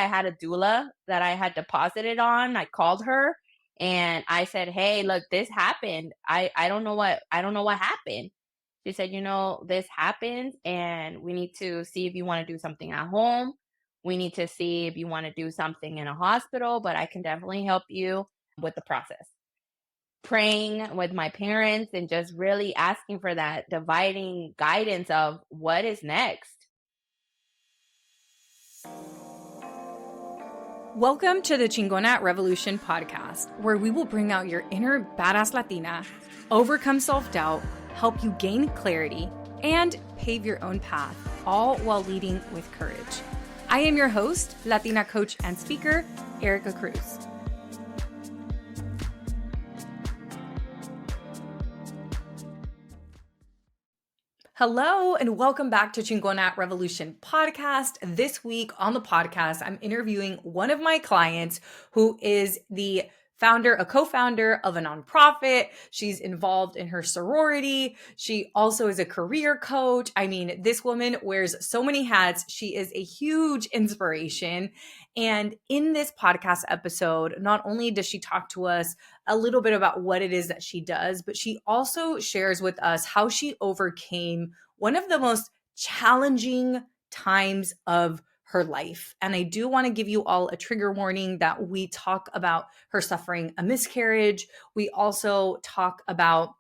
I had a doula that I had deposited on. I called her and I said, "Hey, look, this happened. I don't know what happened." She said, "This happens and we need to see if you want to do something at home. We need to see if you want to do something in a hospital, but I can definitely help you with the process." Praying with my parents and just really asking for that dividing guidance of what is next. Welcome to the Chingona Revolution podcast, where we will bring out your inner badass Latina, overcome self-doubt, help you gain clarity, and pave your own path, all while leading with courage. I am your host, Latina coach and speaker, Erica Cruz. Hello, and welcome back to Chingona Revolution podcast. This week on the podcast, I'm interviewing one of my clients who is a co-founder of a nonprofit. She's involved in her sorority. She also is a career coach. I mean, this woman wears so many hats. She is a huge inspiration. And in this podcast episode, not only does she talk to us a little bit about what it is that she does, but she also shares with us how she overcame one of the most challenging times of her life. And I do want to give you all a trigger warning that we talk about her suffering a miscarriage. We also talk about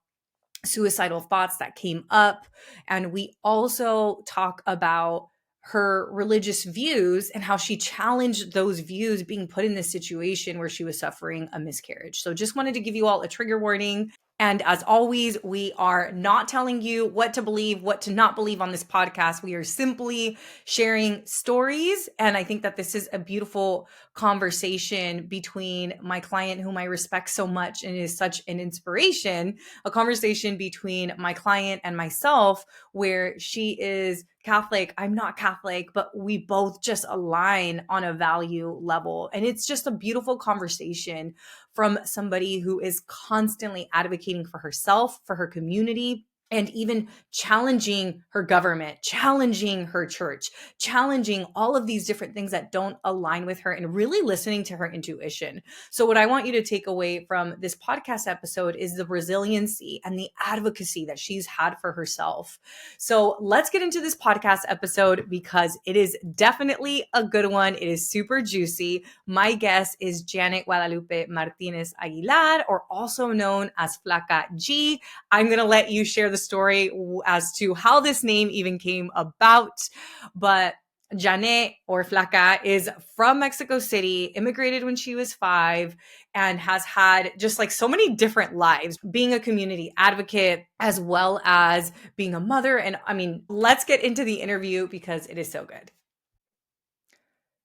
suicidal thoughts that came up. And we also talk about her religious views and how she challenged those views being put in this situation where she was suffering a miscarriage. So just wanted to give you all a trigger warning. And as always, we are not telling you what to believe, what to not believe on this podcast. We are simply sharing stories. And I think that this is a beautiful conversation between my client, whom I respect so much and is such an inspiration, a conversation between my client and myself, where she is Catholic, I'm not Catholic, but we both just align on a value level. And it's just a beautiful conversation from somebody who is constantly advocating for herself, for her community, and even challenging her government, challenging her church, challenging all of these different things that don't align with her, and really listening to her intuition. So what I want you to take away from this podcast episode is the resiliency and the advocacy that she's had for herself. So let's get into this podcast episode because it is definitely a good one. It is super juicy. My guest is Guadalupe Martinez Aguilar, or also known as Flaka G. I'm going to let you share the story as to how this name even came about. But Janet, or Flaka, is from Mexico City, immigrated when she was 5, and has had just like so many different lives, being a community advocate as well as being a mother. And I mean, let's get into the interview because it is so good.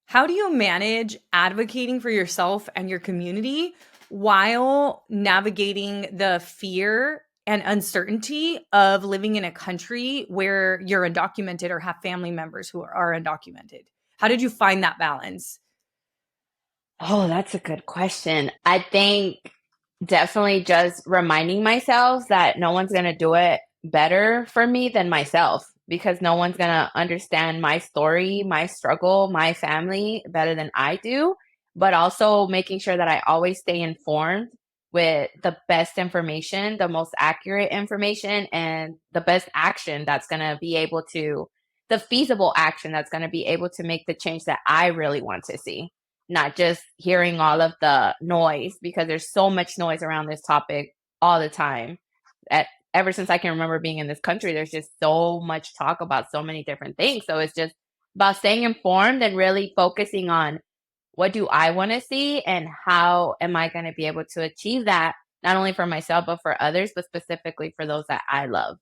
How do you manage advocating for yourself and your community while navigating the fear and uncertainty of living in a country where you're undocumented or have family members who are undocumented? How did you find that balance? Oh, that's a good question. I think definitely just reminding myself that no one's going to do it better for me than myself, because no one's going to understand my story, my struggle, my family better than I do. But also making sure that I always stay informed with the best information, the most accurate information, and the best action that's going to be able to, the feasible action that's going to be able to make the change that I really want to see, not just hearing all of the noise, because there's so much noise around this topic all the time. Ever since I can remember being in this country, there's just so much talk about so many different things. So it's just about staying informed and really focusing on what do I want to see and how am I going to be able to achieve that, not only for myself, but for others, but specifically for those that I love.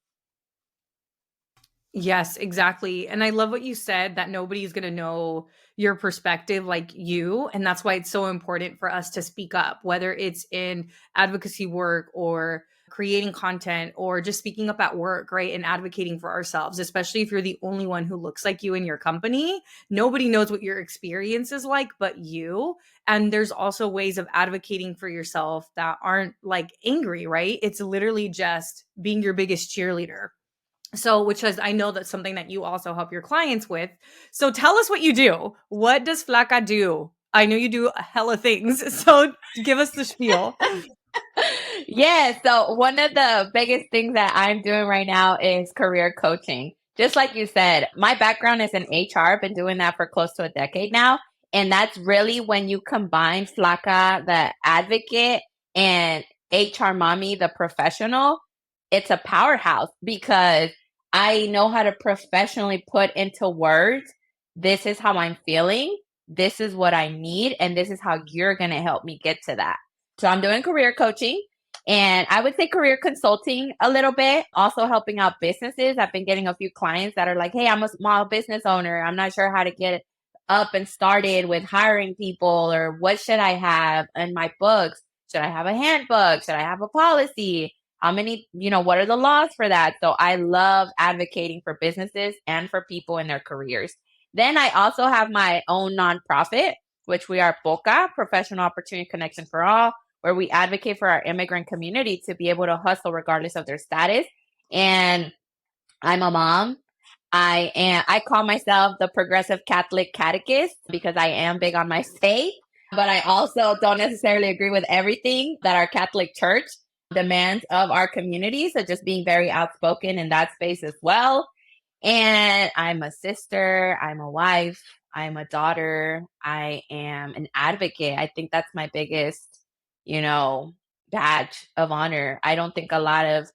Yes, exactly. And I love what you said, that nobody's going to know your perspective like you. And that's why it's so important for us to speak up, whether it's in advocacy work or creating content or just speaking up at work, right? And advocating for ourselves, especially if you're the only one who looks like you in your company. Nobody knows what your experience is like but you. And there's also ways of advocating for yourself that aren't like angry, right? It's literally just being your biggest cheerleader. So, which is, I know that's something that you also help your clients with. So tell us what you do. What does Flaka do? I know you do a hella things. So give us the spiel. Yeah, so one of the biggest things that I'm doing right now is career coaching. Just like you said, my background is in HR. I've been doing that for close to a decade now. And that's really when you combine Flaka, the advocate, and HR mommy, the professional, it's a powerhouse because I know how to professionally put into words, this is how I'm feeling, this is what I need, and this is how you're going to help me get to that. So I'm doing career coaching. And I would say career consulting a little bit, also helping out businesses. I've been getting a few clients that are like, hey, I'm a small business owner. I'm not sure how to get up and started with hiring people, or what should I have in my books? Should I have a handbook? Should I have a policy? How many, what are the laws for that? So I love advocating for businesses and for people in their careers. Then I also have my own nonprofit, which we are POCA, Professional Opportunity Connection for All, where we advocate for our immigrant community to be able to hustle regardless of their status. And I'm a mom. I call myself the progressive Catholic catechist because I am big on my faith, but I also don't necessarily agree with everything that our Catholic Church demands of our community. So just being very outspoken in that space as well. And I'm a sister, I'm a wife, I'm a daughter, I am an advocate. I think that's my biggest, you know, badge of honor. I don't think a lot of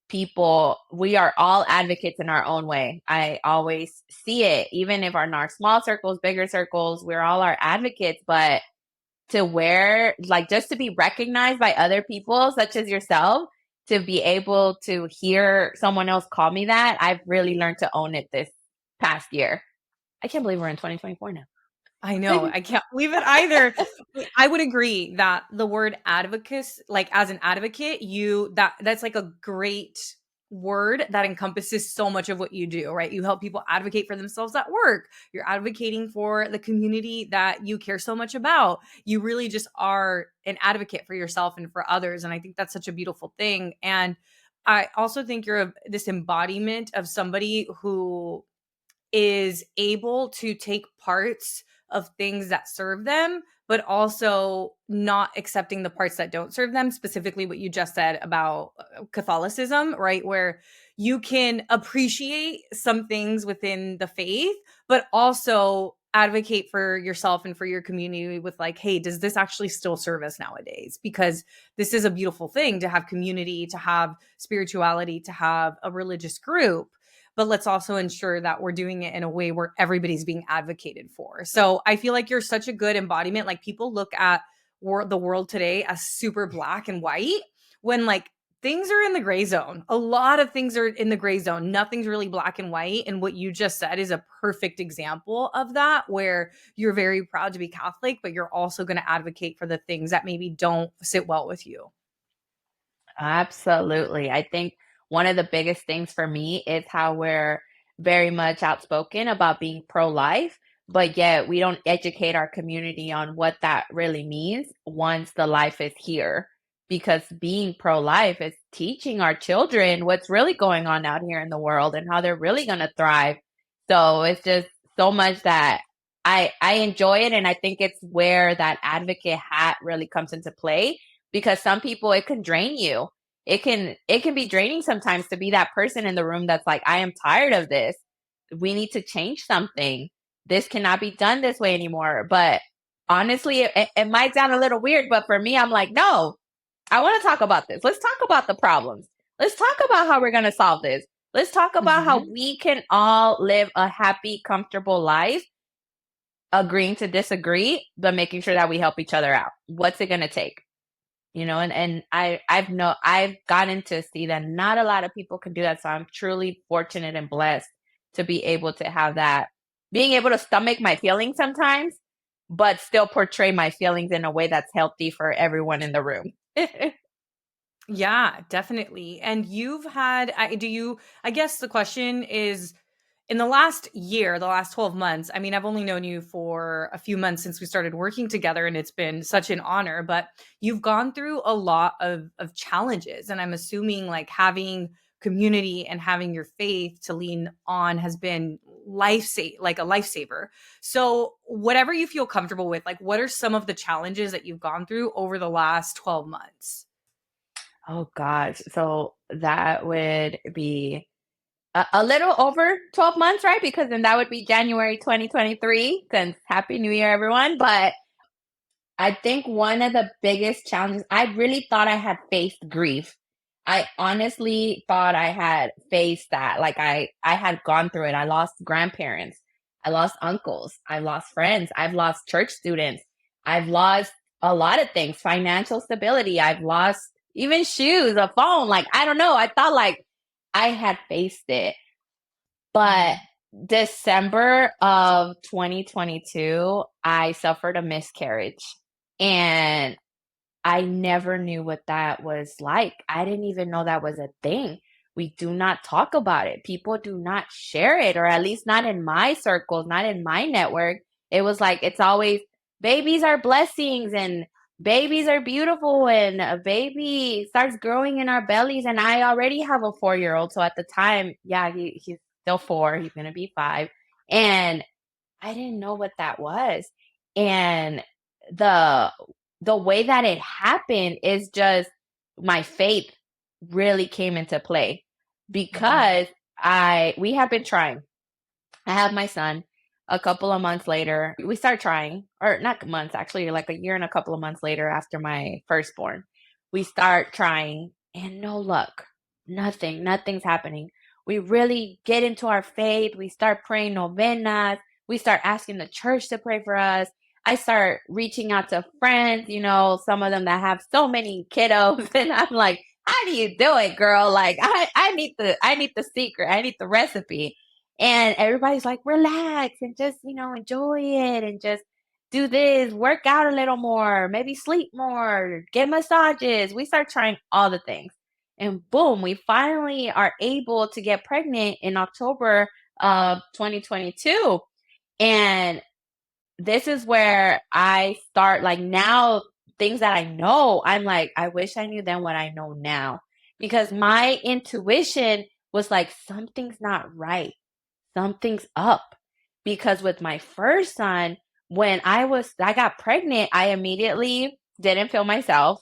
people, we are all advocates in our own way. I always see it, even if our in our small circles, bigger circles, we're all our advocates, but to where, like, just to be recognized by other people such as yourself, to be able to hear someone else call me that, I've really learned to own it this past year. I can't believe we're in 2024 now. I know. I can't believe it either. I would agree that the word advocacy, like as an advocate, that's like a great word that encompasses so much of what you do, right? You help people advocate for themselves at work. You're advocating for the community that you care so much about. You really just are an advocate for yourself and for others. And I think that's such a beautiful thing. And I also think you're this embodiment of somebody who is able to take parts of things that serve them, but also not accepting the parts that don't serve them, specifically what you just said about Catholicism, right? Where you can appreciate some things within the faith, but also advocate for yourself and for your community with like, hey, does this actually still serve us nowadays? Because this is a beautiful thing to have community, to have spirituality, to have a religious group, but let's also ensure that we're doing it in a way where everybody's being advocated for. So I feel like you're such a good embodiment. Like people look at the world today as super black and white when like things are in the gray zone. A lot of things are in the gray zone. Nothing's really black and white. And what you just said is a perfect example of that, where you're very proud to be Catholic, but you're also going to advocate for the things that maybe don't sit well with you. Absolutely. I think one of the biggest things for me is how we're very much outspoken about being pro life, but yet we don't educate our community on what that really means once the life is here. Because being pro life is teaching our children what's really going on out here in the world and how they're really going to thrive. So it's just so much that I enjoy it. And I think it's where that advocate hat really comes into play, because some people, it can drain you. It can be draining sometimes to be that person in the room that's like, I am tired of this. We need to change something. This cannot be done this way anymore. But honestly, it might sound a little weird, but for me, I'm like, no, I want to talk about this. Let's talk about the problems. Let's talk about how we're going to solve this. Let's talk about how Mhm. we can all live a happy, comfortable life, agreeing to disagree, but making sure that we help each other out. What's it going to take? And I've gotten to see that not a lot of people can do that. So I'm truly fortunate and blessed to be able to have that, being able to stomach my feelings sometimes, but still portray my feelings in a way that's healthy for everyone in the room. Yeah, definitely. And you've had, I guess the question is, in the last year, the last 12 months, I mean, I've only known you for a few months since we started working together, and it's been such an honor, but you've gone through a lot of challenges. And I'm assuming like having community and having your faith to lean on has been like a lifesaver. So whatever you feel comfortable with, like what are some of the challenges that you've gone through over the last 12 months? Oh gosh. So that would be a little over 12 months, right? Because then that would be January 2023. Since Happy New Year, everyone. But I think one of the biggest challenges, I really thought I had faced grief. I honestly thought I had faced that. Like I had gone through it. I lost grandparents. I lost uncles. I lost friends. I've lost church students. I've lost a lot of things, financial stability. I've lost even shoes, a phone. Like, I don't know. I thought like I had faced it. But December of 2022, I suffered a miscarriage. And I never knew what that was like. I didn't even know that was a thing. We do not talk about it. People do not share it, or at least not in my circles, not in my network. It was like, it's always babies are blessings and babies are beautiful and a baby starts growing in our bellies. And I already have a 4-year-old. So at the time, yeah, he's still 4. He's going to be 5. And I didn't know what that was. And the the way that it happened is just my faith really came into play because we have been trying. I have my son. A couple of months later, we start trying, or not months, actually, like a year and a couple of months later after my firstborn, we start trying and no luck. Nothing's happening. We really get into our faith. We start praying novenas. We start asking the church to pray for us. I start reaching out to friends, some of them that have so many kiddos. And I'm like, how do you do it, girl? Like, I need the secret. I need the recipe. And everybody's like, relax and just, enjoy it and just do this, work out a little more, maybe sleep more, get massages. We start trying all the things. And boom, we finally are able to get pregnant in October of 2022. And this is where I start, like, now, things that I know, I'm like, I wish I knew then what I know now. Because my intuition was like, something's not right, something's up. Because with my first son, when I got pregnant, I immediately didn't feel myself.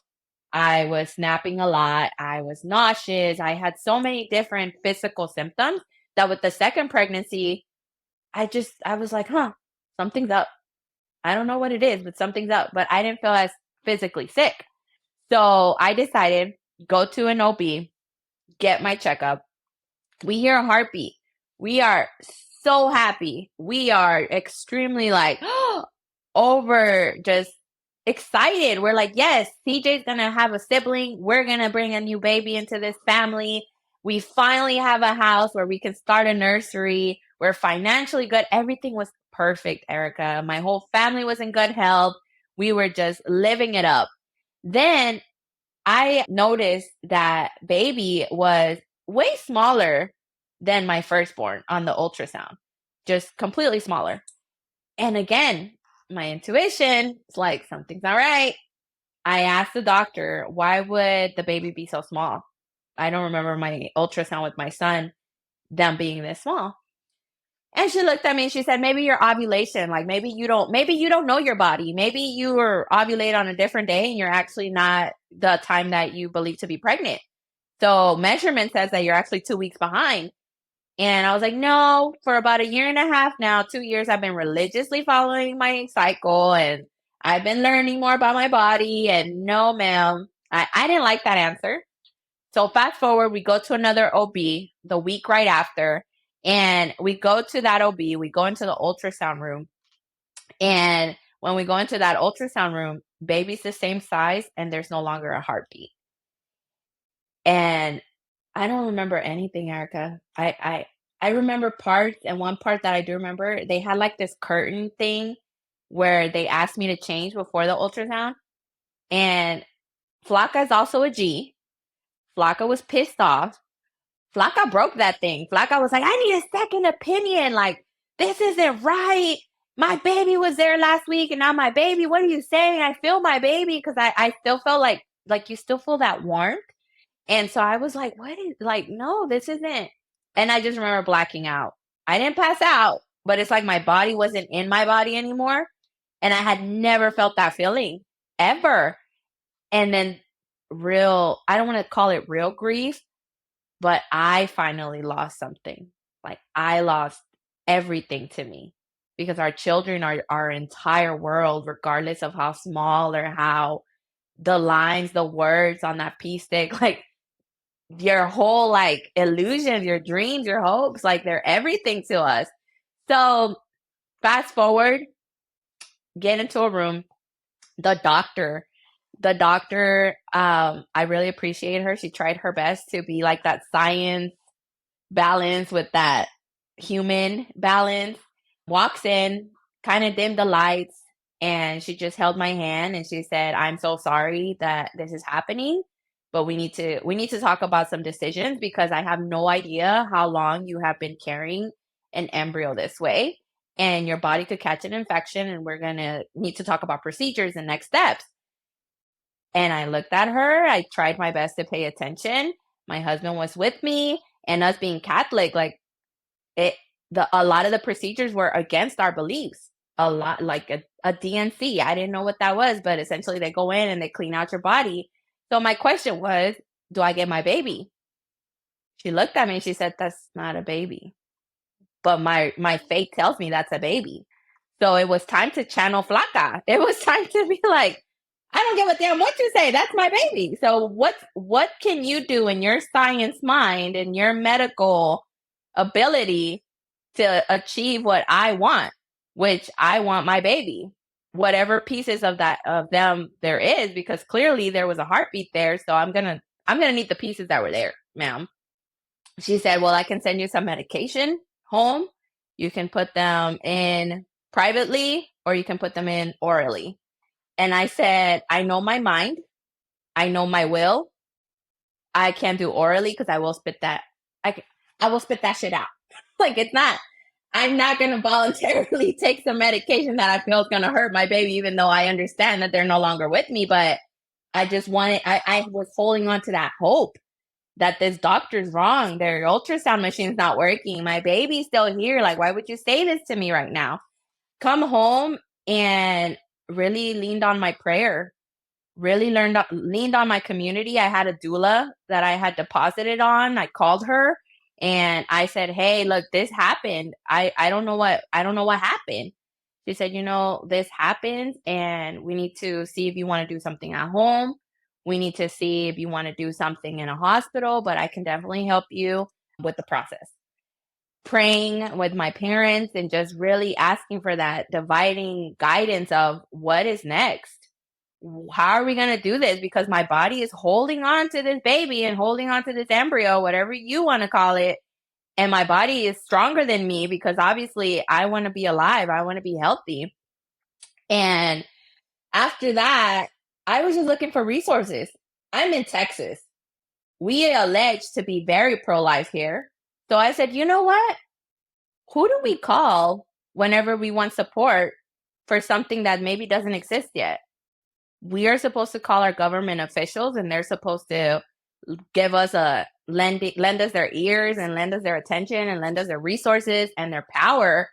I was snapping a lot. I was nauseous. I had so many different physical symptoms that with the second pregnancy, I was like, something's up. I don't know what it is, but something's up. But I didn't feel as physically sick. So I decided, go to an OB, get my checkup. We hear a heartbeat. We are so happy. We are extremely like over just excited. We're like, yes, CJ's going to have a sibling. We're going to bring a new baby into this family. We finally have a house where we can start a nursery. We're financially good. Everything was perfect, Erica. My whole family was in good health. We were just living it up. Then I noticed that baby was way smaller than my firstborn on the ultrasound, just completely smaller. And again, my intuition is like, something's not right. I asked the doctor, why would the baby be so small? I don't remember my ultrasound with my son, them being this small. And she looked at me and she said, maybe your ovulation, like maybe you don't know your body. Maybe you were ovulate on a different day and you're actually not the time that you believe to be pregnant. So measurement says that you're actually 2 weeks behind. And I was like, no, for about a year and a half now, 2 years, I've been religiously following my cycle and I've been learning more about my body. And no, ma'am, I didn't like that answer. So fast forward, we go to another OB the week right after. And we go to that OB, we go into the ultrasound room. And when we go into that ultrasound room, baby's the same size and there's no longer a heartbeat. And I don't remember anything, Erica. I remember parts, and one part that I do remember, they had like this curtain thing where they asked me to change before the ultrasound. And Flaka is also a G. Flaka was pissed off. Flaka broke that thing. Flaka was like, I need a second opinion. Like, this isn't right. My baby was there last week and now my baby, what are you saying? I feel my baby, because I still felt like you still feel that warmth. And so I was like, no, this isn't. And I just remember blacking out. I didn't pass out, but it's like my body wasn't in my body anymore. And I had never felt that feeling ever. And then I don't want to call it real grief, but I finally lost something. Like I lost everything to me because our children are our entire world, regardless of how small or how the lines, the words on that pea stick, like your whole like illusions, your dreams, your hopes, like they're everything to us. So fast forward, get into a room, the doctor, I really appreciate her. She tried her best to be like that science balance with that human balance. Walks in, kind of dimmed the lights, and she just held my hand and she said, "I'm so sorry that this is happening, but we need to talk about some decisions because I have no idea how long you have been carrying an embryo this way, and your body could catch an infection, and we're going to need to talk about procedures and next steps." And I looked at her. I tried my best to pay attention. My husband was with me, and us being Catholic, like it, a lot of the procedures were against our beliefs. A lot, like a DNC. I didn't know what that was, but essentially they go in and they clean out your body. So my question was, do I get my baby? She looked at me and she said, "That's not a baby." But my faith tells me that's a baby. So it was time to channel Flaka. It was time to be like, I don't give a damn what you say. That's my baby. So what can you do in your science mind and your medical ability to achieve what I want, which I want my baby. Whatever pieces of them there is, because clearly there was a heartbeat there. So I'm gonna need the pieces that were there, ma'am. She said, "Well, I can send you some medication home. You can put them in privately or you can put them in orally." And I said, "I know my mind. I know my will. I can't do orally because I will spit that. I will spit that shit out. Like it's not. I'm not going to voluntarily take some medication that I feel is going to hurt my baby, even though I understand that they're no longer with me. But I just wanted. I was holding on to that hope that this doctor's wrong. Their ultrasound machine's not working. My baby's still here. Like, why would you say this to me right now?" Come home and really leaned on my prayer, really leaned on my community. I had a doula that I had deposited on. I called her and I said, "Hey, look, this happened. I don't know what happened." She said, "This happens and we need to see if you want to do something at home. We need to see if you want to do something in a hospital, but I can definitely help you with the process." Praying with my parents and just really asking for that dividing guidance of what is next. How are we going to do this? Because my body is holding on to this baby and holding on to this embryo, whatever you want to call it. And my body is stronger than me because obviously I want to be alive. I want to be healthy. And after that, I was just looking for resources. I'm in Texas. We are alleged to be very pro-life here. So I said, you know what? Who do we call whenever we want support for something that maybe doesn't exist yet? We are supposed to call our government officials and they're supposed to give us lend us their ears and lend us their attention and lend us their resources and their power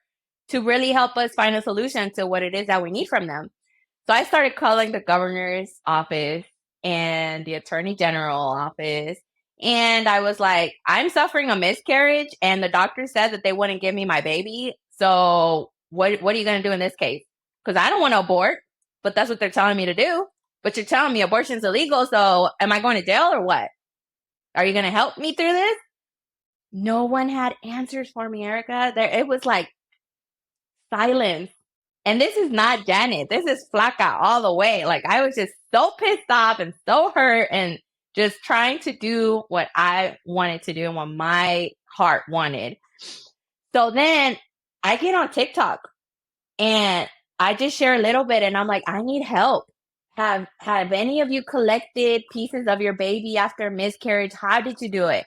to really help us find a solution to what it is that we need from them. So I started calling the governor's office and the attorney general office. And I was like, "I'm suffering a miscarriage and the doctor said that they wouldn't give me my baby. So what are you going to do in this case? Because I don't want to abort, but that's what they're telling me to do. But you're telling me abortion's illegal. So am I going to jail or what? Are you going to help me through this?" No one had answers for me, Erica. It was like silence. And this is not Janet. This is Flaka all the way. Like I was just so pissed off and so hurt and just trying to do what I wanted to do and what my heart wanted. So then I get on TikTok and I just share a little bit and I'm like, "I need help. Have any of you collected pieces of your baby after miscarriage? How did you do it?"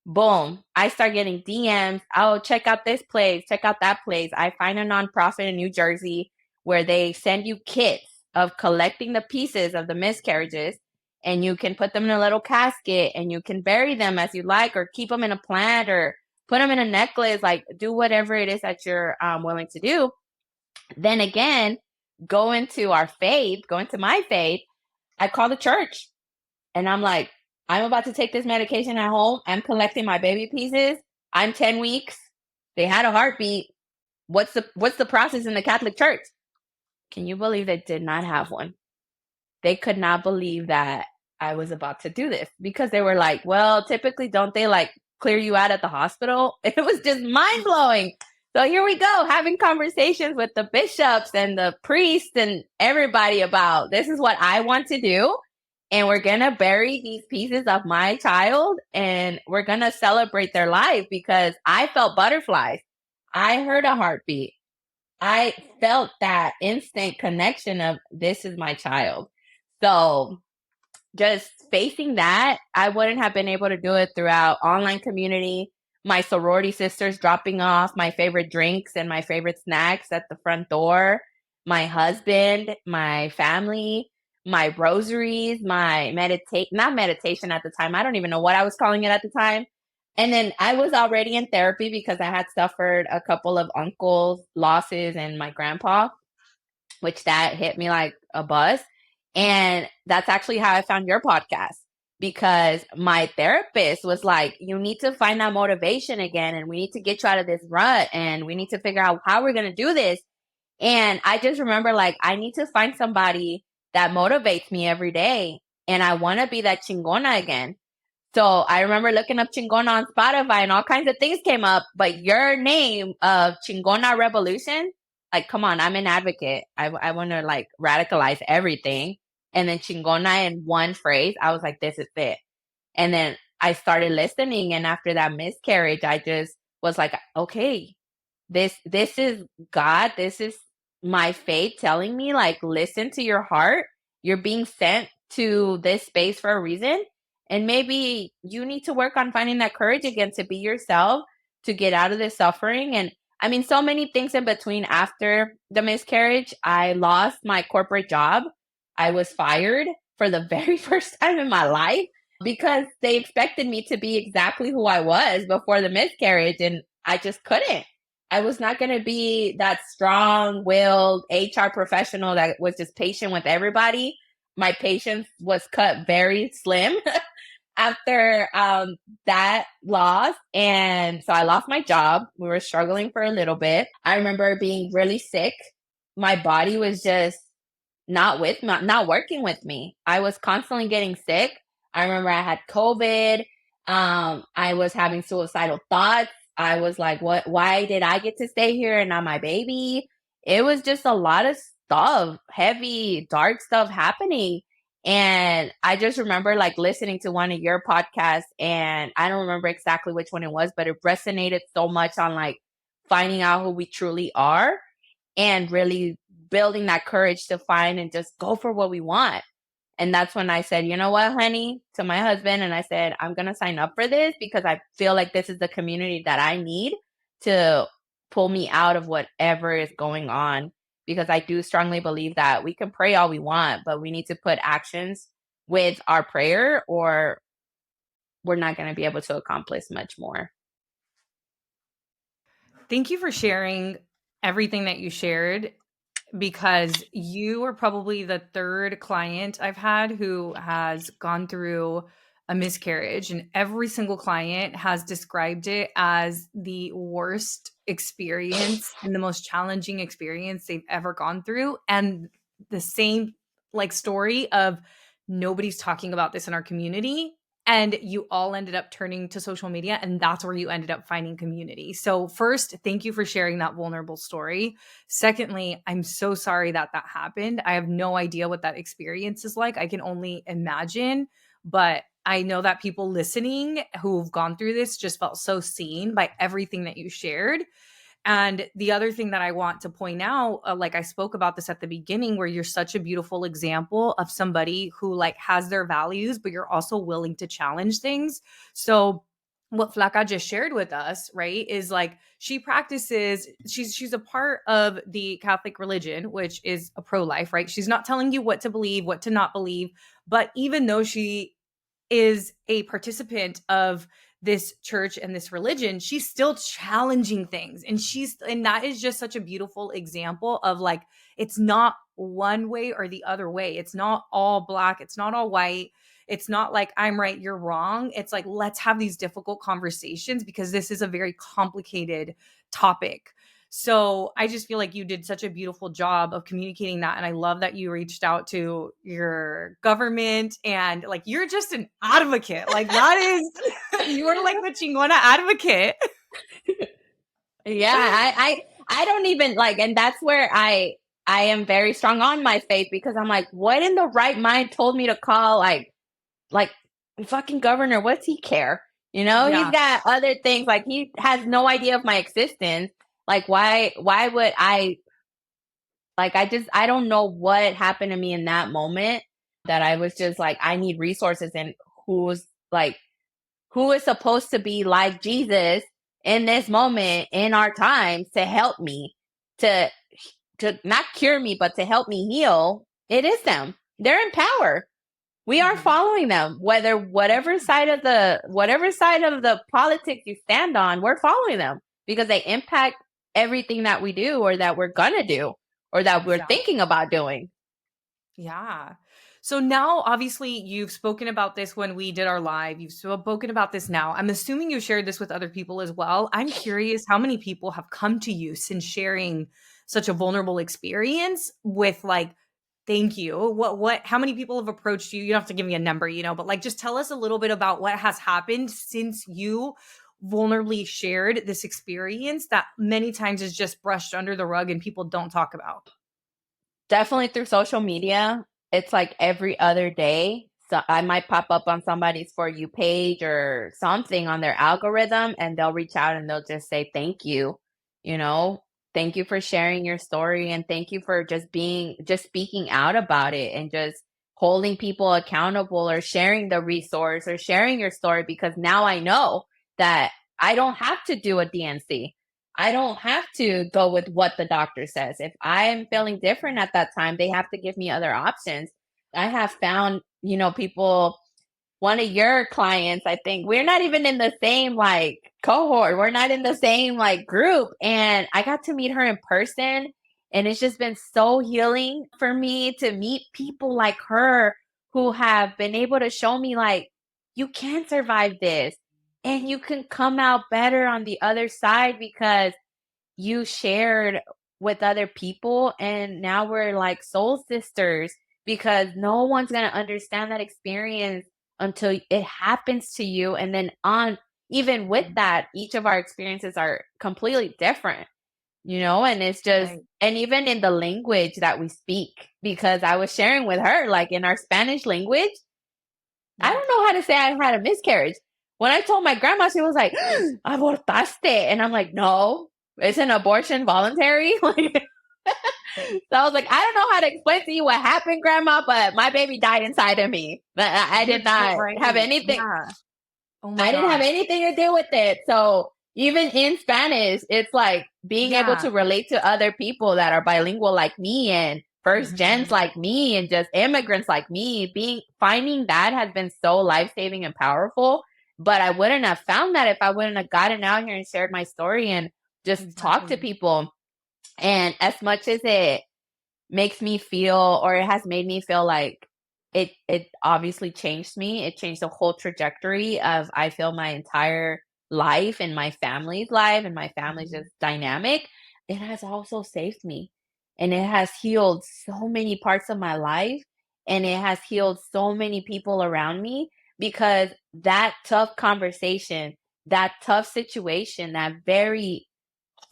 Boom. I start getting DMs. "Oh, check out this place. Check out that place." I find a nonprofit in New Jersey where they send you kits of collecting the pieces of the miscarriages. and you can put them in a little casket and you can bury them as you like, or keep them in a plant, or put them in a necklace, like do whatever it is that you're willing to do. Then again, go into my faith. I call the church and I'm like, I'm about to take this medication at home. I'm collecting my baby pieces. I'm 10 weeks. They had a heartbeat. What's the process in the Catholic Church? Can you believe they did not have one? They could not believe that I was about to do this, because they were like, well, typically don't they like clear you out at the hospital? It was just mind blowing. So here we go, having conversations with the bishops and the priests and everybody about, this is what I want to do. And we're going to bury these pieces of my child and we're going to celebrate their life, because I felt butterflies. I heard a heartbeat. I felt that instant connection of, this is my child. So just facing that, I wouldn't have been able to do it throughout online community, my sorority sisters dropping off my favorite drinks and my favorite snacks at the front door, my husband, my family, my rosaries, my not meditation at the time. I don't even know what I was calling it at the time. And then I was already in therapy because I had suffered a couple of uncles losses and my grandpa, which that hit me like a bus. And that's actually how I found your podcast, because my therapist was like, you need to find that motivation again, and we need to get you out of this rut, and we need to figure out how we're going to do this. And I just remember, like, I need to find somebody that motivates me every day. And I want to be that chingona again. So I remember looking up Chingona on Spotify and all kinds of things came up, but your name of Chingona Revolution, like, come on, I'm an advocate. I want to like radicalize everything. And then Chingona in one phrase, I was like, this is it. And then I started listening. And after that miscarriage, I just was like, okay, this is God. This is my faith telling me, like, listen to your heart. You're being sent to this space for a reason. And maybe you need to work on finding that courage again to be yourself, to get out of this suffering. And I mean, so many things in between. After the miscarriage, I lost my corporate job. I was fired for the very first time in my life, because they expected me to be exactly who I was before the miscarriage. And I just couldn't. I was not going to be that strong-willed HR professional that was just patient with everybody. My patience was cut very slim after that loss. And so I lost my job. We were struggling for a little bit. I remember being really sick. My body was just not working with me. I was constantly getting sick. I remember I had COVID. I was having suicidal thoughts. I was like, why did I get to stay here and not my baby? It was just a lot of stuff, heavy, dark stuff happening. And I just remember like listening to one of your podcasts, and I don't remember exactly which one it was, but it resonated so much on like finding out who we truly are and really building that courage to find and just go for what we want. And that's when I said, you know what, honey, to my husband, and I said, I'm going to sign up for this because I feel like this is the community that I need to pull me out of whatever is going on. Because I do strongly believe that we can pray all we want, but we need to put actions with our prayer, or we're not going to be able to accomplish much more. Thank you for sharing everything that you shared, because you are probably the third client I've had who has gone through a miscarriage, and every single client has described it as the worst experience and the most challenging experience they've ever gone through. And the same like story of, nobody's talking about this in our community. And you all ended up turning to social media, and that's where you ended up finding community. So first, thank you for sharing that vulnerable story. Secondly, I'm so sorry that that happened. I have no idea what that experience is like. I can only imagine, but I know that people listening who've gone through this just felt so seen by everything that you shared. And the other thing that I want to point out, like I spoke about this at the beginning, where you're such a beautiful example of somebody who like has their values, but you're also willing to challenge things. So what Flaka just shared with us, right, is like she practices, she's a part of the Catholic religion, which is a pro-life, right? She's not telling you what to believe, what to not believe, but even though she is a participant of this church and this religion, she's still challenging things. And that is just such a beautiful example of like, it's not one way or the other way. It's not all black, it's not all white. It's not like I'm right, you're wrong. It's like, let's have these difficult conversations because this is a very complicated topic. So I just feel like you did such a beautiful job of communicating that. And I love that you reached out to your government and like you're just an advocate. Like that is you're like the chingona advocate. Yeah, I don't even like, and that's where I am very strong on my faith, because I'm like, what in the right mind told me to call like fucking governor? What's he care? You know, he's Yeah. got other things. Like, he has no idea of my existence. Like, why would I, like, I don't know what happened to me in that moment, that I was just like, I need resources, and who's like, who is supposed to be like Jesus in this moment in our times to help me, to not cure me, but to help me heal. It is them. They're in power. We are following them, whatever side of the politics you stand on, we're following them, because they impact everything that we do, or that we're gonna do, or that we're Exactly. thinking about doing. Yeah. So now, obviously, you've spoken about this when we did our live. You've spoken about this now. I'm assuming you shared this with other people as well. I'm curious how many people have come to you since sharing such a vulnerable experience with like, thank you. How many people have approached you? You don't have to give me a number, but like, just tell us a little bit about what has happened since you vulnerably shared this experience that many times is just brushed under the rug and people don't talk about. Definitely through social media. It's like every other day. So I might pop up on somebody's For You page or something on their algorithm, and they'll reach out and they'll just say, thank you. You know, thank you for sharing your story, and thank you for just speaking out about it, and just holding people accountable, or sharing the resource, or sharing your story, because now I know that I don't have to do a DNC. I don't have to go with what the doctor says. If I am feeling different at that time, they have to give me other options. I have found, people, one of your clients, I think we're not even in the same like cohort. We're not in the same like group. And I got to meet her in person. And it's just been so healing for me to meet people like her, who have been able to show me like, you can survive this, and you can come out better on the other side, because you shared with other people, and now we're like soul sisters, because no one's going to understand that experience until it happens to you. And then on, even with that, each of our experiences are completely different, and it's just, Right. and even in the language that we speak, because I was sharing with her, like in our Spanish language, I Yeah. don't know how to say I had a miscarriage. When I told my grandma, she was like, abortaste. And I'm like, no, is an abortion voluntary? Like, so I was like, I don't know how to explain to you what happened, grandma, but my baby died inside of me. But I You're did so not right. have anything. Yeah. Oh my I didn't have gosh. anything to do with it. So even in Spanish, it's like being able Yeah. to relate to other people that are bilingual like me, and first gens Mhm. like me, and just immigrants like me. Finding that has been so life-saving and powerful. But I wouldn't have found that if I wouldn't have gotten out here and shared my story and just talked to Exactly. people. And as much as it makes me feel, or it has made me feel like, it obviously changed me. It changed the whole trajectory of, I feel, my entire life, and my family's life, and my family's Mhm. just dynamic. It has also saved me, and it has healed so many parts of my life, and it has healed so many people around me, because that tough conversation, that tough situation, that very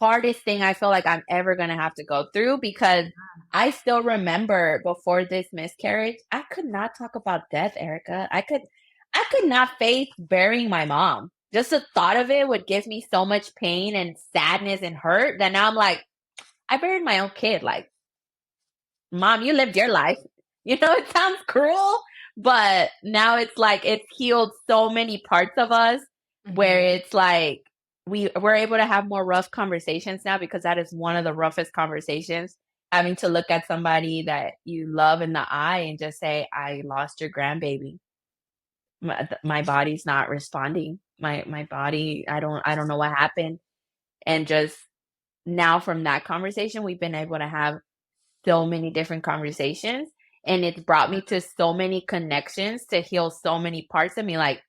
hardest thing I feel like I'm ever going to have to go through, because I still remember before this miscarriage, I could not talk about death, Erica. I could not face burying my mom. Just the thought of it would give me so much pain and sadness and hurt that now I'm like, I buried my own kid. Like, mom, you lived your life. It sounds cruel, but now it's like it's healed so many parts of us where Mhm. it's like we're able to have more rough conversations now, because that is one of the roughest conversations, having to look at somebody that you love in the eye and just say, I lost your grandbaby. My body's not responding. My body, I don't know what happened. And just now, from that conversation, we've been able to have so many different conversations, and it's brought me to so many connections to heal so many parts of me. Like,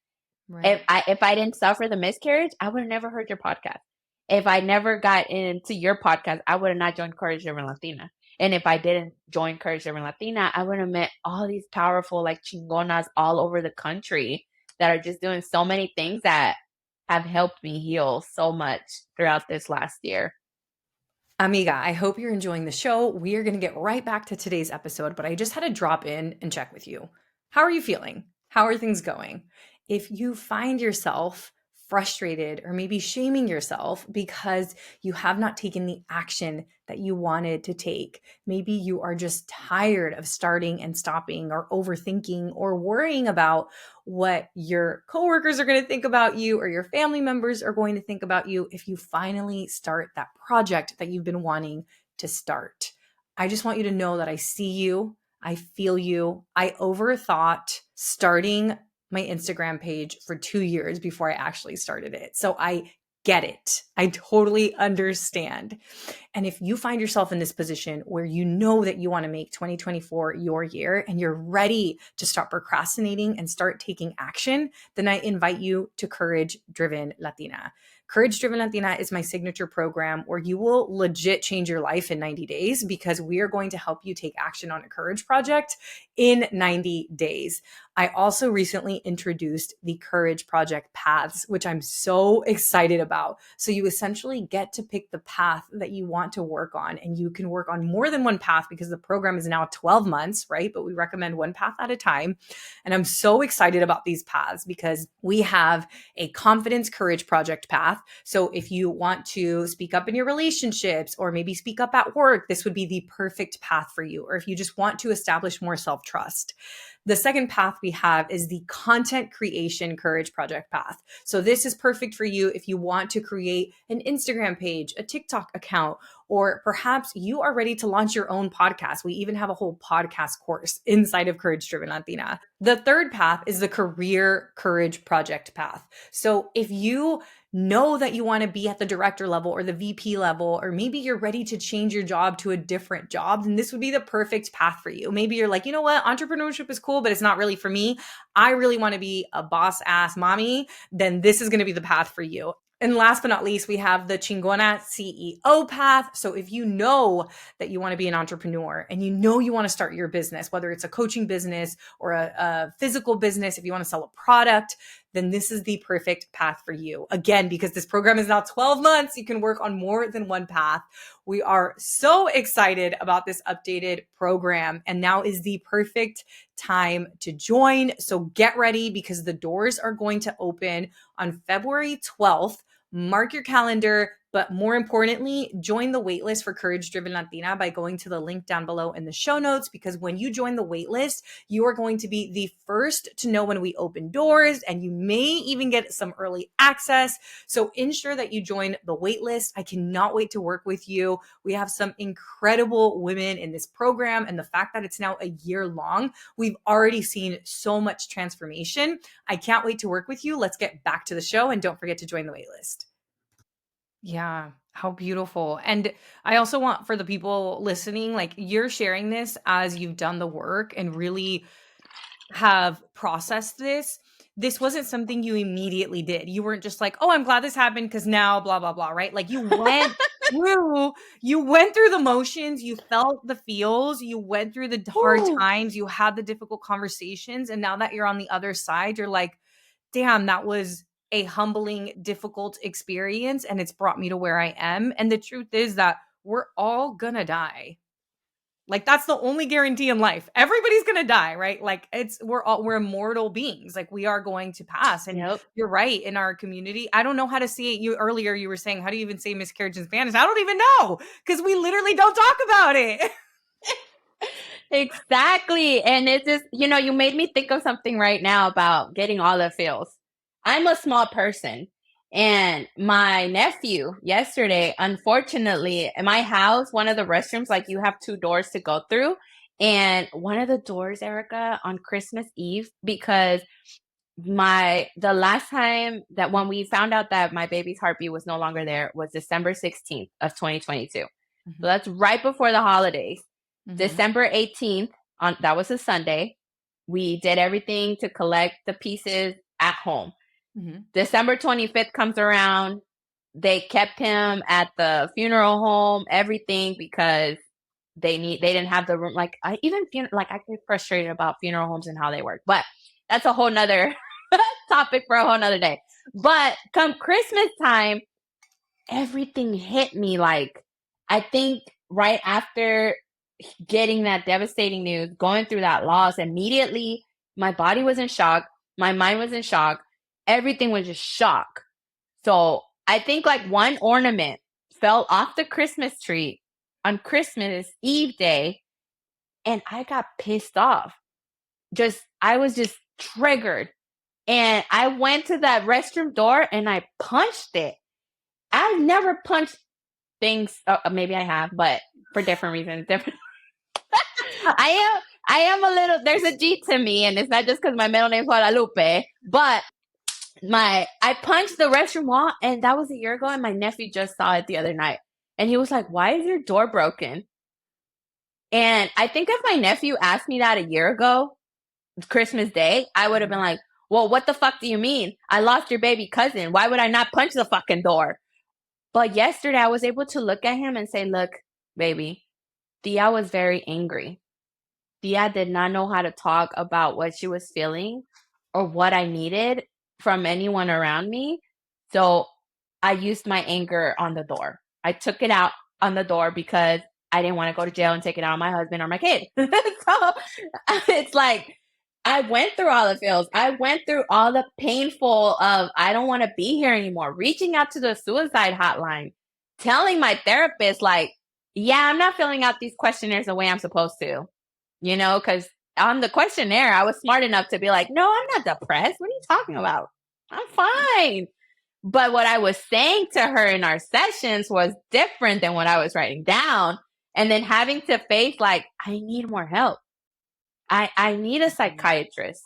Right. if I didn't suffer the miscarriage, I would have never heard your podcast. If I never got into your podcast, I would have not joined Courage Driven Latina. And if I didn't join Courage Driven Latina, I would have met all these powerful, like, chingonas all over the country that are just doing so many things that have helped me heal so much throughout this last year. Amiga, I hope you're enjoying the show. We are going to get right back to today's episode, but I just had to drop in and check with you. How are you feeling? How are things going? If you find yourself frustrated or maybe shaming yourself because you have not taken the action that you wanted to take, maybe you are just tired of starting and stopping or overthinking or worrying about what your coworkers are going to think about you or your family members are going to think about you if you finally start that project that you've been wanting to start. I just want you to know that I see you. I feel you. I overthought starting my Instagram page for 2 years before I actually started it. So I get it. I totally understand. And if you find yourself in this position where you know that you want to make 2024 your year and you're ready to stop procrastinating and start taking action, then I invite you to Courage Driven Latina. Courage Driven Latina is my signature program where you will legit change your life in 90 days because we are going to help you take action on a courage project in 90 days. I also recently introduced the Courage Project Paths, which I'm so excited about. So you essentially get to pick the path that you want to work on, and you can work on more than one path because the program is now 12 months, right? But we recommend one path at a time. And I'm so excited about these paths because we have a confidence courage project path. So if you want to speak up in your relationships or maybe speak up at work, this would be the perfect path for you. Or if you just want to establish more self-trust. The second path we have is the content creation courage project path. So this is perfect for you if you want to create an Instagram page, a TikTok account, or perhaps you are ready to launch your own podcast. We even have a whole podcast course inside of Courage Driven Latina. The third path is the career courage project path. So if you know that you want to be at the director level or the VP level, or maybe you're ready to change your job to a different job, then this would be the perfect path for you. Maybe you're like, you know what, entrepreneurship is cool, but it's not really for me. I really want to be a boss ass mommy. Then this is going to be the path for you. And last but not least, we have the Chingona CEO path. So if you know that you want to be an entrepreneur and you know you want to start your business, whether it's a coaching business or a physical business, if you want to sell a product, then this is the perfect path for you. Again, because this program is now 12 months, you can work on more than one path. We are so excited about this updated program, and now is the perfect time to join. So get ready because the doors are going to open on February 12th. Mark your calendar, but more importantly, join the waitlist for Courage Driven Latina by going to the link down below in the show notes, because when you join the waitlist, you are going to be the first to know when we open doors, and you may even get some early access. So ensure that you join the waitlist. I cannot wait to work with you. We have some incredible women in this program, and the fact that it's now a year long, we've already seen so much transformation. I can't wait to work with you. Let's get back to the show, and don't forget to join the waitlist. Yeah, how beautiful. And I also want for the people listening, like you're sharing this as you've done the work and really have processed this. This wasn't something you immediately did. You weren't just like, "Oh, I'm glad this happened because now blah blah blah," right? Like through you went through the motions, you felt the feels, you went through the hard Woo. times, you had the difficult conversations, and now that you're on the other side, you're like, damn, that was a humbling, difficult experience. And it's brought me to where I am. And the truth is that we're all gonna die. Like that's the only guarantee in life. Everybody's gonna die, right? Like we're immortal beings. Like we are going to pass. And Yep. you're right, in our community. I don't know how to say it. You earlier you were saying, how do you even say miscarriage in Spanish? I don't even know because we literally don't talk about it. Exactly. And it's just, you made me think of something right now about getting all the feels. I'm a small person. And my nephew yesterday, unfortunately, in my house, one of the restrooms, like you have two doors to go through. And one of the doors, Erica, on Christmas Eve, because the last time that when we found out that my baby's heartbeat was no longer there was December 16th of 2022. So that's right before the holidays. December 18th, that was a Sunday. We did everything to collect the pieces at home. December 25th comes around. They kept him at the funeral home, everything, because they didn't have the room. Like I get frustrated about funeral homes and how they work, but that's a whole nother topic for a whole nother day. But come Christmas time, everything hit me. Like, I think right after getting that devastating news, going through that loss, immediately my body was in shock. My mind was in shock. Everything was just shock. So I think like one ornament fell off the Christmas tree on Christmas Eve day, and I got pissed off. I was just triggered. And I went to that restroom door and I punched it. I've never punched things. Maybe I have, but for different reasons. I am a little. There's a G to me, and it's not just because my middle name is Guadalupe. But I punched the restroom wall, and that was a year ago. And my nephew just saw it the other night, and he was like, "Why is your door broken?" And I think if my nephew asked me that a year ago, Christmas Day, I would have been like, well, what the fuck do you mean? I lost your baby cousin. Why would I not punch the fucking door? But yesterday I was able to look at him and say, look, baby, Tia was very angry. Tia did not know how to talk about what she was feeling or what I needed from anyone around me. So I used my anger on the door. I took it out on the door because I didn't want to go to jail and take it out on my husband or my kid. So it's like, I went through all the feels. I went through all the painful of, I don't want to be here anymore. Reaching out to the suicide hotline, telling my therapist, like, yeah, I'm not filling out these questionnaires the way I'm supposed to, because on the questionnaire, I was smart enough to be like, no, I'm not depressed. What are you talking about? I'm fine. But what I was saying to her in our sessions was different than what I was writing down. And then having to face, like, I need more help. I need a psychiatrist.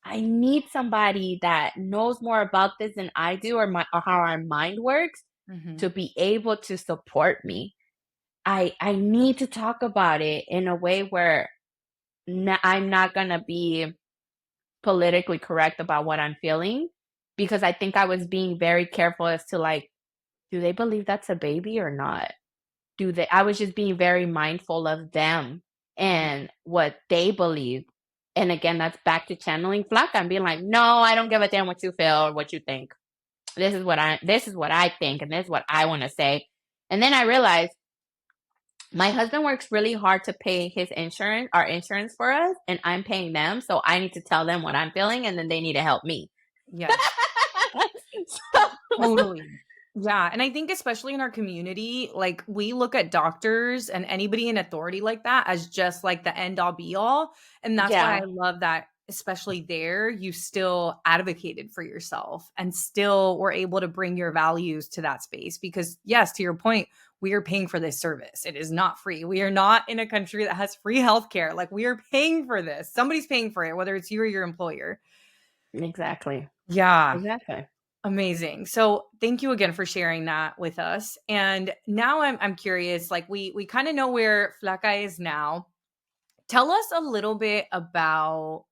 I need somebody that knows more about this than I do, or how our mind works, to be able to support me. I need to talk about it in a way where I'm not going to be politically correct about what I'm feeling, because I think I was being very careful as to, like, do they believe that's a baby or not? I was just being very mindful of them and what they believe. And again, that's back to channeling Flaka and being like, no, I don't give a damn what you feel or what you think. This is what I think, and this is what I want to say. And then I realized my husband works really hard to pay our insurance for us, and I'm paying them. So I need to tell them what I'm feeling, and then they need to help me. Yes. Totally. Yeah. And I think especially in our community, like we look at doctors and anybody in authority like that as just like the end all be all. And that's why I love that, especially there, you still advocated for yourself and still were able to bring your values to that space. Because yes, to your point, we are paying for this service. It is not free. We are not in a country that has free healthcare. Like we are paying for this. Somebody's paying for it, whether it's you or your employer. Exactly. Yeah. Exactly. Amazing. So thank you again for sharing that with us. And now I'm curious, like we kind of know where Flaka is now. Tell us a little bit about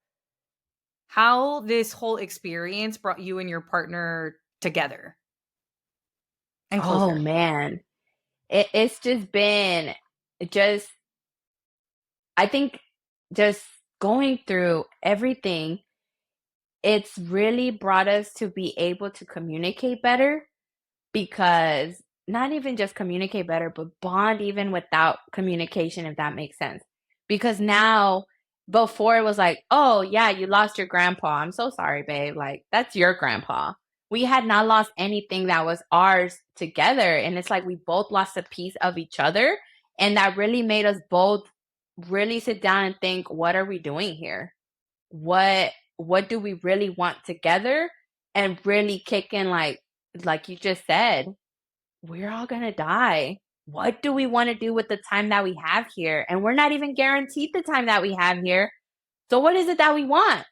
how this whole experience brought you and your partner together and closer. Oh man. It's just been I think just going through everything, it's really brought us to be able to communicate better, because not even just communicate better, but bond even without communication, if that makes sense. Because now, before it was like, oh yeah, you lost your grandpa. I'm so sorry, babe. Like, that's your grandpa. We had not lost anything that was ours together. And it's like we both lost a piece of each other. And that really made us both really sit down and think, what are we doing here? What do we really want together? and really kick in, like you just said, we're all going to die. What do we want to do with the time that we have here? And we're not even guaranteed the time that we have here. So what is it that we want?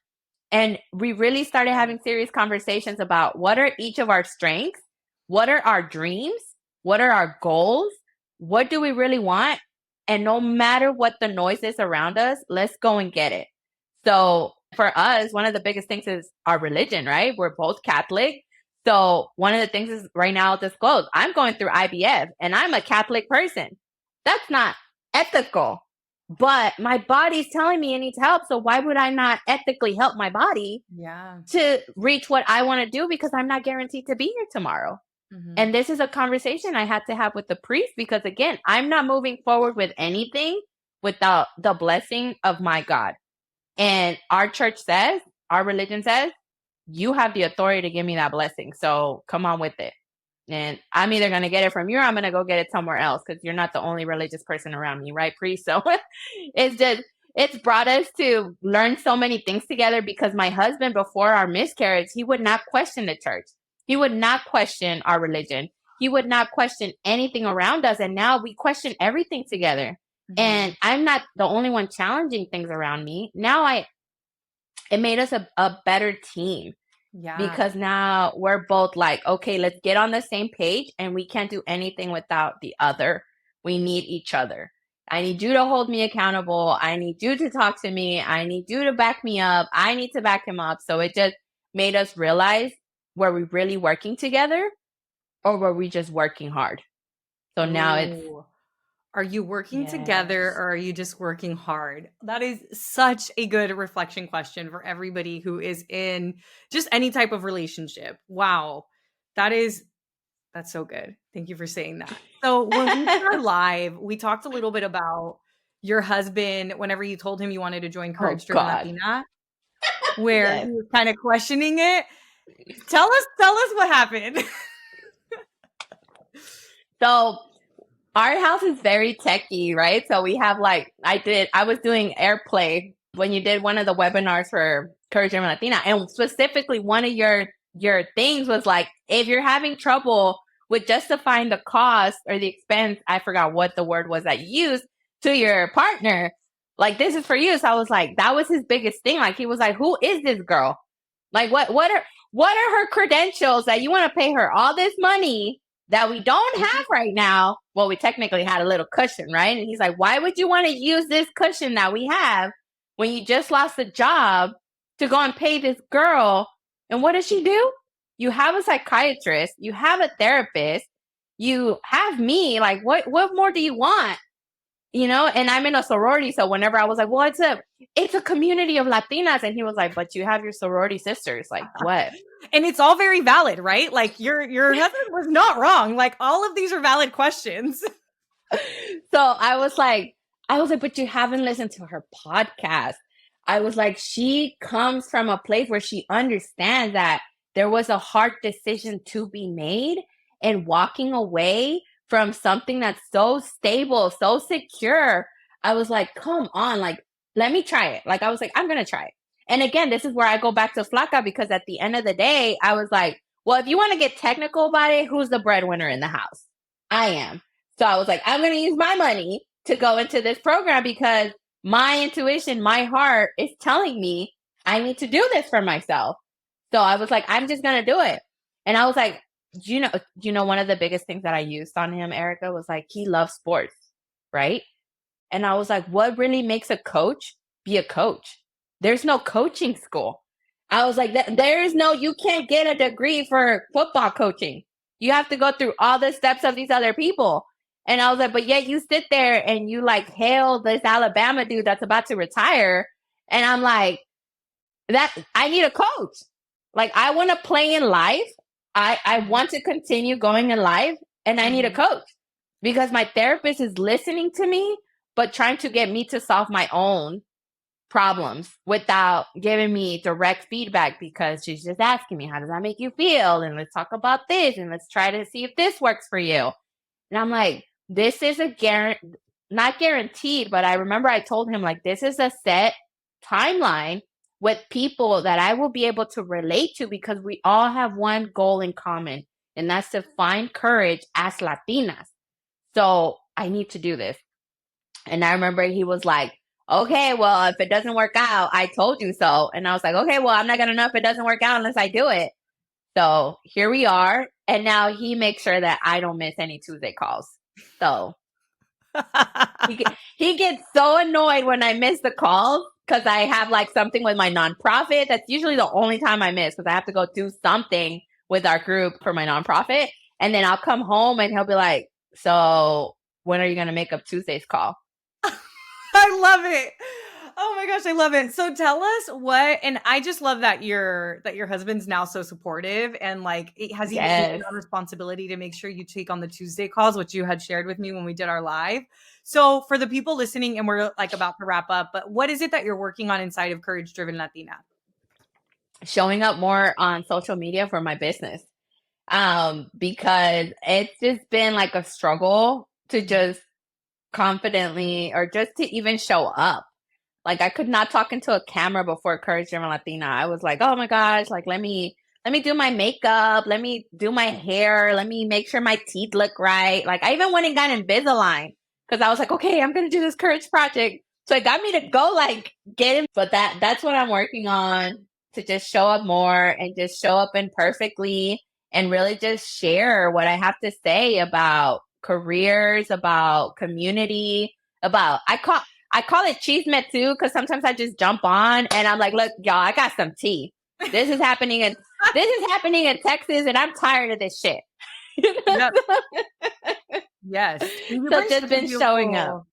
And we really started having serious conversations about what are each of our strengths? What are our dreams? What are our goals? What do we really want? And no matter what the noise is around us, let's go and get it. So for us, one of the biggest things is our religion, right? We're both Catholic. So one of the things is right now, I'll disclose, I'm going through IVF and I'm a Catholic person. That's not ethical, but my body's telling me it needs help. So why would I not ethically help my body to reach what I want to do? Because I'm not guaranteed to be here tomorrow. Mm-hmm. And this is a conversation I had to have with the priest, because again, I'm not moving forward with anything without the blessing of my God. And our church says, our religion says, you have the authority to give me that blessing. So come on with it. And I'm either going to get it from you or I'm going to go get it somewhere else, because you're not the only religious person around me, right, priest? So it's brought us to learn so many things together, because my husband, before our miscarriage, he would not question the church. He would not question our religion. He would not question anything around us. And now we question everything together. Mm-hmm. And I'm not the only one challenging things around me. Now it made us a better team. Yeah. Because now we're both like, okay, let's get on the same page, and we can't do anything without the other. We need each other. I need you to hold me accountable. I need you to talk to me. I need you to back me up. I need to back him up. So it just made us realize, were we really working together, or were we just working hard? So now it's... Are you working together, or are you just working hard? That is such a good reflection question for everybody who is in just any type of relationship. Wow. That's so good. Thank you for saying that. So when we were live, we talked a little bit about your husband, whenever you told him you wanted to join Courage Driven Latina, where he was kind of questioning it. Tell us what happened. So our house is very techie, right? So we have I was doing AirPlay when you did one of the webinars for Courage Driven Latina. And specifically, one of your things was like, if you're having trouble with justifying the cost or the expense, I forgot what the word was that you used, to your partner, like, this is for you. So I was like, that was his biggest thing. Like, he was like, who is this girl? Like, what are her credentials that you want to pay her all this money that we don't have right now? Well, we technically had a little cushion, right? And he's like, why would you want to use this cushion that we have when you just lost a job to go and pay this girl? And what does she do? You have a psychiatrist, you have a therapist, you have me. Like, what more do you want? You know, and I'm in a sorority. So whenever I was like, well, it's a community of Latinas. And he was like, but you have your sorority sisters. Like, what? And it's all very valid, right? Like, your husband was not wrong. Like, all of these are valid questions. So I was like, but you haven't listened to her podcast. I was like, she comes from a place where she understands that there was a hard decision to be made, and walking away from something that's so stable, so secure. I was like, come on, like, let me try it. Like, I was like, I'm going to try it. And again, this is where I go back to Flaka, because at the end of the day, I was like, well, if you want to get technical about it, who's the breadwinner in the house? I am. So I was like, I'm going to use my money to go into this program, because my intuition, my heart is telling me I need to do this for myself. So I was like, I'm just going to do it. And I was like, you know, one of the biggest things that I used on him, Erica, was like, he loves sports, right? And I was like, what really makes a coach be a coach? There's no coaching school. I was like, you can't get a degree for football coaching. You have to go through all the steps of these other people. And I was like, but yet you sit there and you like hail this Alabama dude that's about to retire. And I'm like, I need a coach. Like, I want to play in life. I want to continue going in life, and I need a coach, because my therapist is listening to me, but trying to get me to solve my own problems without giving me direct feedback, because she's just asking me, how does that make you feel? And let's talk about this, and let's try to see if this works for you. And I'm like, this is not guaranteed, but I remember I told him, like, this is a set timeline with people that I will be able to relate to because we all have one goal in common, and that's to find courage as Latinas. So I need to do this. And I remember he was like, okay, well, if it doesn't work out, I told you so. And I was like, okay, well, I'm not going to know if it doesn't work out unless I do it. So here we are. And now he makes sure that I don't miss any Tuesday calls. So he gets so annoyed when I miss the calls because I have like something with my nonprofit. That's usually the only time I miss because I have to go do something with our group for my nonprofit. And then I'll come home and he'll be like, so when are you going to make up Tuesday's call? I love it. Oh my gosh, I love it. So tell us what, and I just love that your husband's now so supportive and like has even taken Yes. on responsibility to make sure you take on the Tuesday calls, which you had shared with me when we did our live. So for the people listening, and we're like about to wrap up, but what is it that you're working on inside of Courage Driven Latina? Showing up more on social media for my business. Because it's just been like a struggle to just confidently or just to even show up. Like I could not talk into a camera before Courage Driven Latina. I was like, oh my gosh, like let me do my makeup, let me do my hair, let me make sure my teeth look right. Like I even went and got Invisalign because I was like, okay, I'm gonna do this Courage project. So it got me to go like get him. But that's what I'm working on, to just show up more and just show up imperfectly and really just share what I have to say about careers, about community, about I call it chisme too, because sometimes I just jump on and I'm like, look, y'all, I got some tea. This is happening in Texas, and I'm tired of this shit. Yep. Yes. You So bring just such a been showing up. beautiful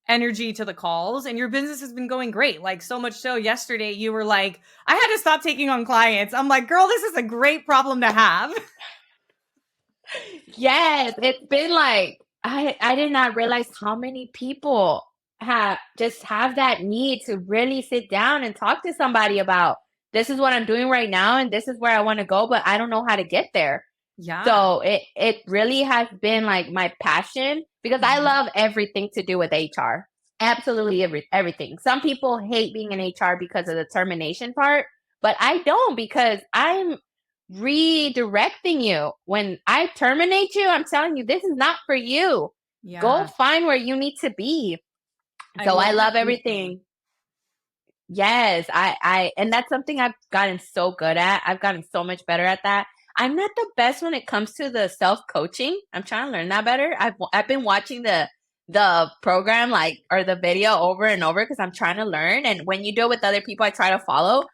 energy to the calls, and your business has been going great. Like so much so yesterday you were like, I had to stop taking on clients. I'm like, girl, this is a great problem to have. Yes, it's been like I did not realize how many people have that need to really sit down and talk to somebody about, this is what I'm doing right now and this is where I want to go, but I don't know how to get there. Yeah. So it really has been like my passion because I love everything to do with HR. Absolutely everything. Some people hate being in HR because of the termination part, but I don't, because I'm redirecting you. When I terminate you, I'm telling you, this is not for you. Go Yeah. find where you need to be. I So love I that love reframe. everything. Yes, and that's something I've gotten so good at. I've gotten so much better at that. I'm not the best when it comes to the self-coaching. I'm trying to learn that better. I've been watching the program, like, or the video over and over because I'm trying to learn. And when you do it with other people, I try to follow.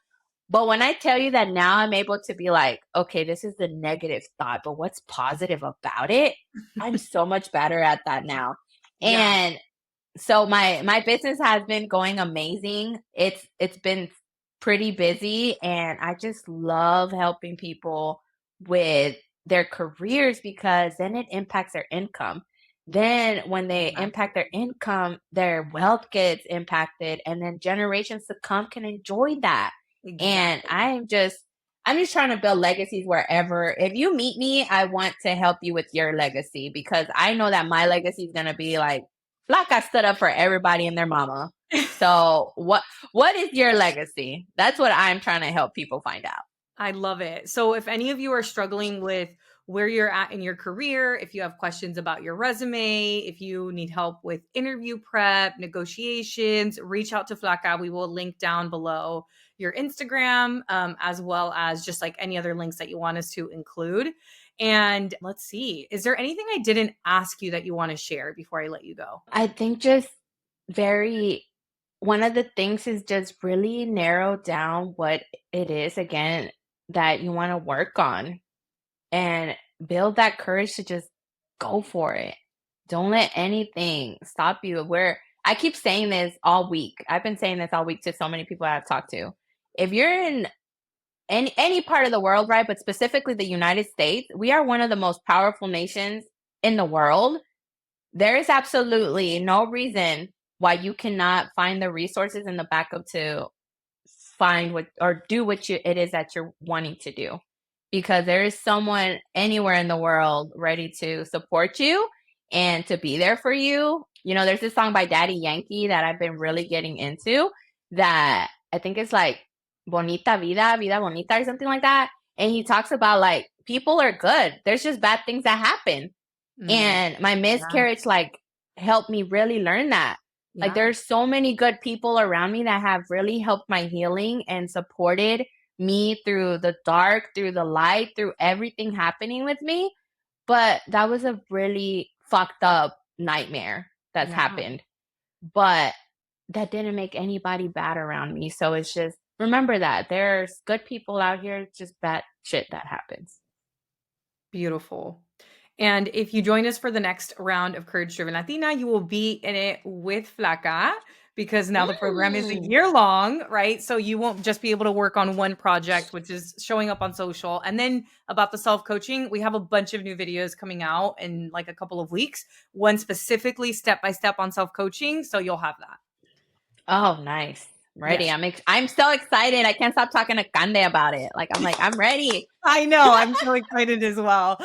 But when I tell you that now I'm able to be like, okay, this is the negative thought, but what's positive about it? I'm so much better at that now. Yeah. And so my business has been going amazing. It's been pretty busy, and I just love helping people with their careers because then it impacts their income. Then when they impact their income, their wealth gets impacted, and then generations to come can enjoy that. And Exactly. I'm just trying to build legacies wherever. If you meet me, I want to help you with your legacy because I know that my legacy is going to be like I stood up for everybody and their mama. So what is your legacy? That's what I'm trying to help people find out. I love it. So if any of you are struggling with where you're at in your career, if you have questions about your resume, if you need help with interview prep, negotiations, reach out to Flaka. We will link down below your Instagram, as well as just like any other links that you want us to include. And let's see, is there anything I didn't ask you that you want to share before I let you go? I think just very one of the things is just really narrow down what it is again that you want to work on and build that courage to just go for it. Don't let anything stop you. Where I keep saying this all week. I've been saying this all week to so many people I've talked to. If you're in any part of the world, right, but specifically the United States, we are one of the most powerful nations in the world. There is absolutely no reason why you cannot find the resources and the backup to find what or do what it is that you're wanting to do, because there is someone anywhere in the world ready to support you and to be there for you. You know, there's this song by Daddy Yankee that I've been really getting into that I think is like Bonita Vida, Vida Bonita or something like that. And he talks about like people are good. There's just bad things that happen. Mm, And my yeah. miscarriage like helped me really learn that. Like Yeah. there's so many good people around me that have really helped my healing and supported me through the dark, through the light, through everything happening with me. But that was a really fucked up nightmare that's Yeah. happened. But that didn't make anybody bad around me. So it's just remember that there's good people out here, just bad shit that happens. Beautiful. And if you join us for the next round of Courage Driven Latina, you will be in it with Flaka because now the program is a Mm. year long, right? So you won't just be able to work on one project, which is showing up on social. And then about the self-coaching, we have a bunch of new videos coming out in like a couple of weeks, one specifically step by step on self-coaching. So you'll have that. Oh, nice. I'm ready. Yes. I'm so excited. I can't stop talking to Kande about it. I'm ready. I know. I'm so excited as well.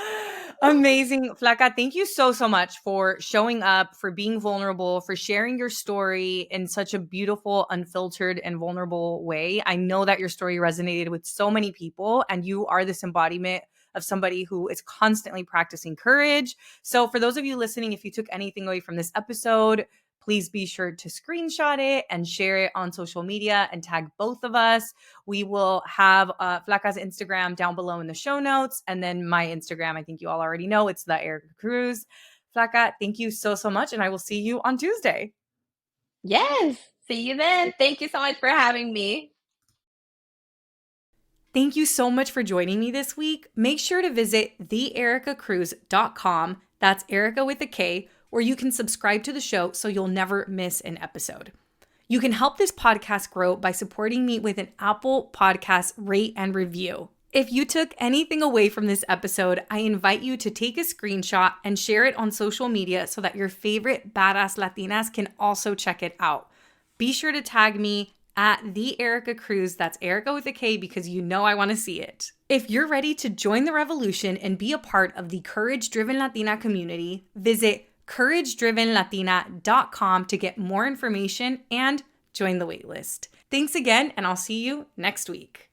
Amazing. Flaca, thank you so, so much for showing up, for being vulnerable, for sharing your story in such a beautiful, unfiltered, and vulnerable way. I know that your story resonated with so many people, and you are this embodiment of somebody who is constantly practicing courage. So, for those of you listening, if you took anything away from this episode, please be sure to screenshot it and share it on social media and tag both of us. We will have Flaca's Instagram down below in the show notes. And then my Instagram, I think you all already know, it's the Erica Cruz. Flaca, thank you so, so much. And I will see you on Tuesday. Yes. See you then. Thank you so much for having me. Thank you so much for joining me this week. Make sure to visit theericacruz.com. That's Erica with a K, where you can subscribe to the show so you'll never miss an episode. You can help this podcast grow by supporting me with an Apple Podcast rate and review. If you took anything away from this episode, I invite you to take a screenshot and share it on social media so that your favorite badass Latinas can also check it out. Be sure to tag me at the Erica Cruz. That's Erica with a K because you know I want to see it. If you're ready to join the revolution and be a part of the Courage Driven Latina community, visit couragedrivenlatina.com to get more information and join the waitlist. Thanks again, and I'll see you next week.